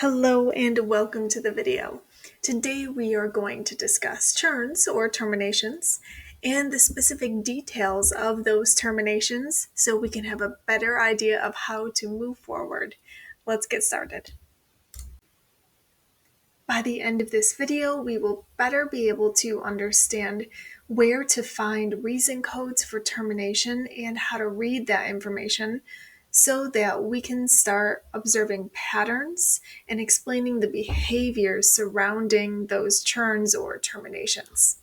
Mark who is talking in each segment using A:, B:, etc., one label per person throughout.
A: Hello and welcome to the video. Today we are going to discuss churns or terminations and the specific details of those terminations so we can have a better idea of how to move forward. Let's get started. By the end of this video, we will better be able to understand where to find reason codes for termination and how to read that information so that we can start observing patterns and explaining the behaviors surrounding those churns or terminations.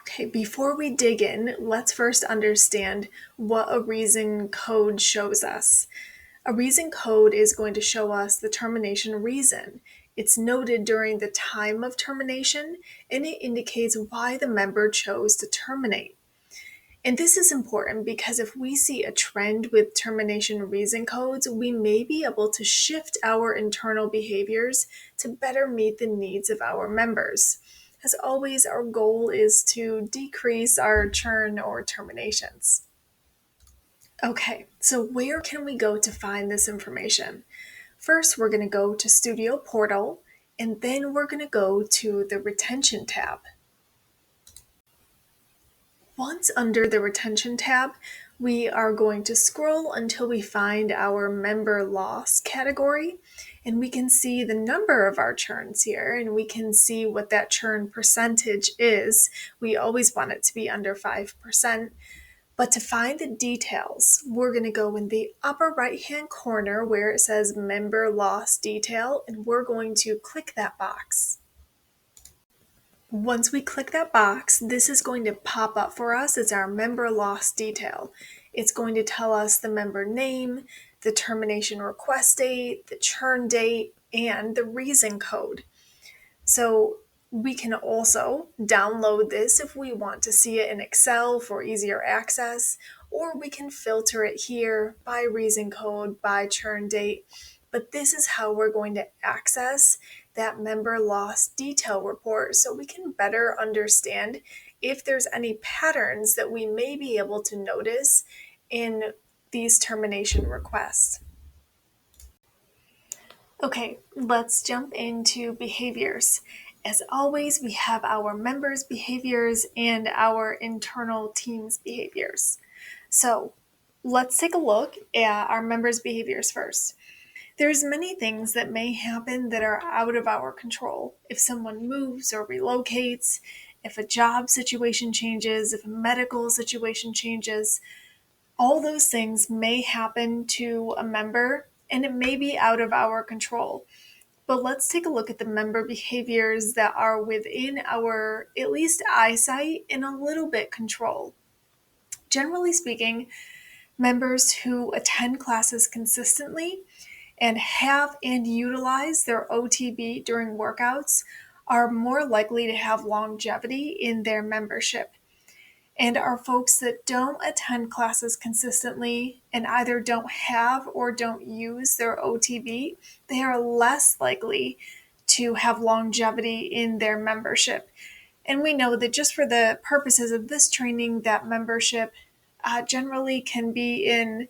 A: Okay, before we dig in, let's first understand what a reason code shows us. A reason code is going to show us the termination reason. It's noted during the time of termination and it indicates why the member chose to terminate. And this is important because if we see a trend with termination reason codes, we may be able to shift our internal behaviors to better meet the needs of our members. As always, our goal is to decrease our churn or terminations. Okay, so where can we go to find this information? First, we're going to go to Studio Portal, and then we're going to go to the Retention tab. Once under the Retention tab, we are going to scroll until we find our Member Loss category, and we can see the number of our churns here, and we can see what that churn percentage is. We always want it to be under 5%. But to find the details, we're going to go in the upper right-hand corner where it says Member Loss Detail, and we're going to click that box. Once we click that box, this is going to pop up for us as our Member Loss Detail. It's going to tell us the member name, the termination request date, the churn date, and the reason code. So we can also download this if we want to see it in Excel for easier access, or we can filter it here by reason code, by churn date. But this is how we're going to access that member loss detail report so we can better understand if there's any patterns that we may be able to notice in these termination requests. Okay, let's jump into behaviors. As always, we have our members' behaviors and our internal team's behaviors. So let's take a look at our members' behaviors first. There's many things that may happen that are out of our control. If someone moves or relocates, if a job situation changes, if a medical situation changes, all those things may happen to a member and it may be out of our control. But let's take a look at the member behaviors that are within our, at least eyesight, and a little bit control. Generally speaking, members who attend classes consistently and have and utilize their OTB during workouts are more likely to have longevity in their membership. And our folks that don't attend classes consistently and either don't have or don't use their OTB, they are less likely to have longevity in their membership. And we know that just for the purposes of this training, that membership generally can be in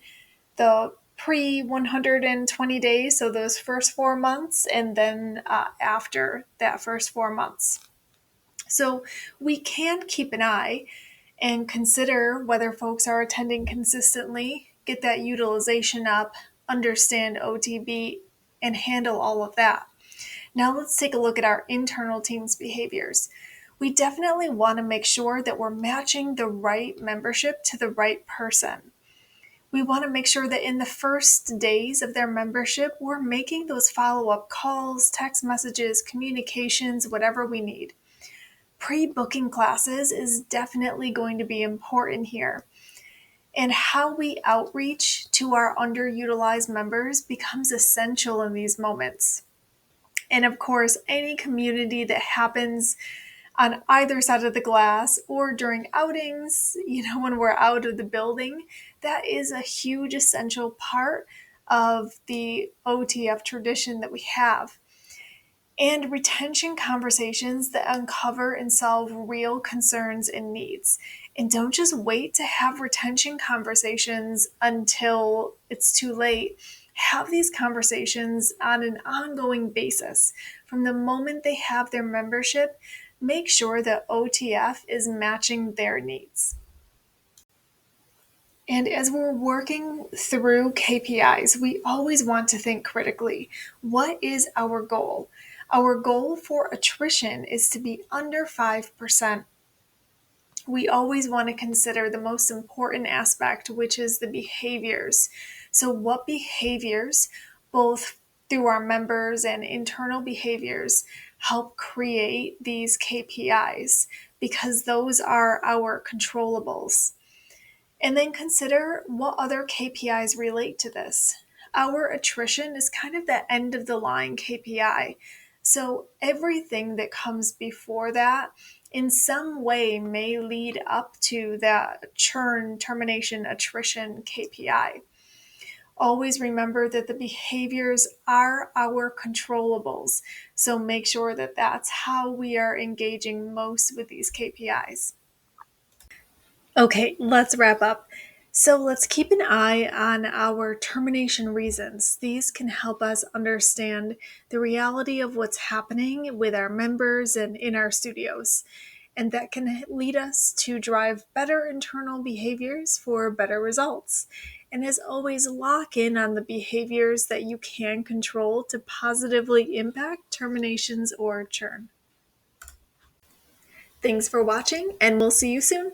A: the pre-120 days, so those first 4 months, and then after that first 4 months. So we can keep an eye and consider whether folks are attending consistently, get that utilization up, understand OTB, and handle all of that. Now let's take a look at our internal team's behaviors. We definitely want to make sure that we're matching the right membership to the right person. We want to make sure that in the first days of their membership, we're making those follow-up calls, text messages, communications, whatever we need. Pre-booking classes is definitely going to be important here. And how we outreach to our underutilized members becomes essential in these moments. And of course, any community that happens on either side of the glass or during outings, when we're out of the building, that is a huge essential part of the OTF tradition that we have. And retention conversations that uncover and solve real concerns and needs. And don't just wait to have retention conversations until it's too late. Have these conversations on an ongoing basis. From the moment they have their membership, make sure that OTF is matching their needs. And as we're working through KPIs, we always want to think critically. What is our goal? Our goal for attrition is to be under 5%. We always want to consider the most important aspect, which is the behaviors. So, what behaviors, both through our members and internal behaviors, help create these KPIs? Because those are our controllables. And then consider what other KPIs relate to this. Our attrition is kind of the end of the line KPI. So everything that comes before that in some way may lead up to that churn, termination, attrition KPI. Always remember that the behaviors are our controllables. So make sure that that's how we are engaging most with these KPIs. Okay, let's wrap up. So let's keep an eye on our termination reasons. These can help us understand the reality of what's happening with our members and in our studios. And that can lead us to drive better internal behaviors for better results. And as always, lock in on the behaviors that you can control to positively impact terminations or churn. Thanks for watching, and we'll see you soon.